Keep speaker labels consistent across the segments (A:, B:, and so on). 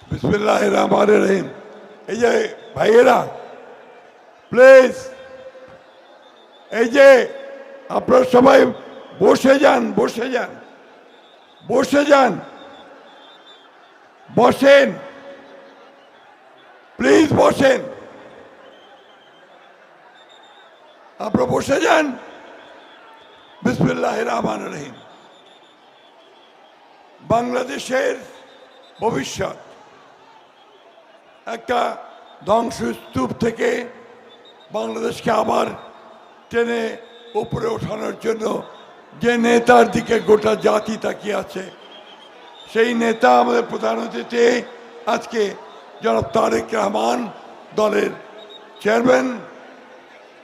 A: বিসমিল্লাহির রহমানির রহিম। এই যে ভাইয়েরা প্লিজ, এই যে আপনারা সবাই বসে যান, বসে যান, বসে যান, বসেন, প্লিজ বসেন, আপনারা বসে যান। বিসমিল্লাহির রহমানির রহিম। বাংলাদেশের ভবিষ্যৎ একটা ধ্বংসস্তূপ থেকে বাংলাদেশকে আবার টেনে উপরে ওঠানোর জন্য যে নেতার দিকে গোটা জাতি তাকিয়ে আছে, সেই নেতা আমাদের প্রধান অতিথি আজকে জনাব তারেক রহমান, দলের চেয়ারম্যান,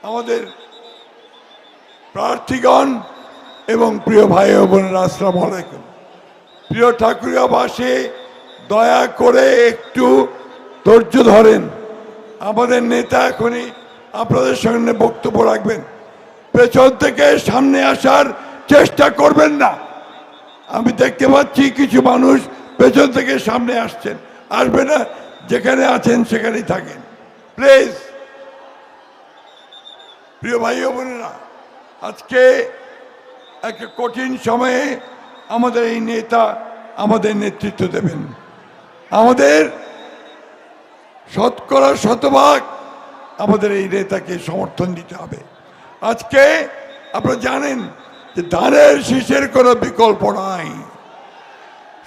A: আমাদের প্রার্থীগণ এবং প্রিয় ভাই ও বোনেরা, আসসালামু আলাইকুম। প্রিয় ঠাকুরিয়াবাসী, দয়া করে একটু ধৈর্য ধরেন। আমাদের নেতা এখনই আপনাদের সামনে বক্তব্য রাখবেন। পেছন থেকে সামনে আসার চেষ্টা করবেন না। আমি দেখতে পাচ্ছি কিছু মানুষ পেছন থেকে সামনে আসছেন, আসবে না। যেখানে আছেন সেখানেই থাকেন প্লিজ। প্রিয় ভাই ও বোনেরা, আজকে একটা কঠিন সময়ে আমাদের এই নেতা আমাদের নেতৃত্ব দেবেন। আমাদের শতকরা শতভাগ আমাদের এই নেতাকে সমর্থন দিতে হবে। আজকে আপনারা জানেন যে ধানের শীষের কোনো বিকল্প নাই।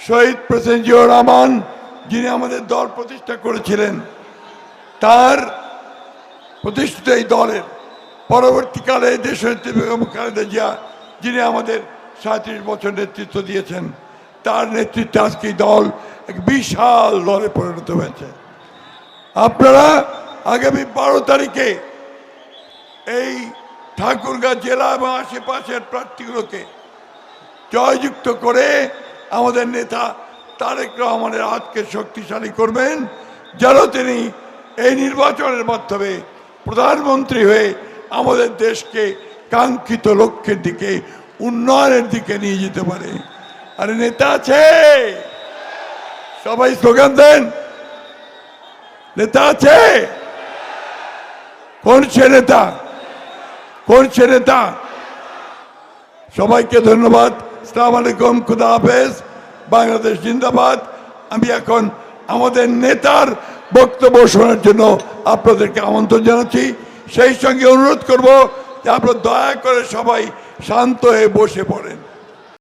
A: শহীদ প্রেসিডেন্ট জিয়াউর রহমান, যিনি আমাদের দল প্রতিষ্ঠা করেছিলেন, তার প্রতিষ্ঠিত এই দলের পরবর্তীকালে দেশনেত্রী বেগম খালেদা জিয়া, যিনি আমাদের 37 বছর নেতৃত্ব দিয়েছেন, তার নেতৃত্বে আজকে দল এক বিশাল দলে পরিণত হয়েছে। আপনারা আগামী 12 তারিখে এই ঠাকুরগাঁ জেলা এবং আশেপাশের প্রার্থীগুলোকে জয়যুক্ত করে আমাদের নেতা তারেক রহমানের হাতকে শক্তিশালী করবেন, যেন তিনি এই নির্বাচনের মাধ্যমে প্রধানমন্ত্রী হয়ে আমাদের দেশকে কাঙ্ক্ষিত লক্ষ্যের দিকে, উন্নয়নের দিকে নিয়ে যেতে পারে। আরে নেতা আছে, সবাই স্লোগান দেন। নেতা আছে? কোন সে নেতা? কোন সে নেতা? সবাইকে ধন্যবাদ। আসসালামু আলাইকুম, খুদা হাফেজ, বাংলাদেশ জিন্দাবাদ। আমি এখন আমাদের নেতার বক্তব্য শোনার জন্য আপনাদেরকে আমন্ত্রণ জানাচ্ছি। সেই সঙ্গে অনুরোধ করব যে আপনারা দয়া করে সবাই শান্ত হয়ে বসে পড়েন।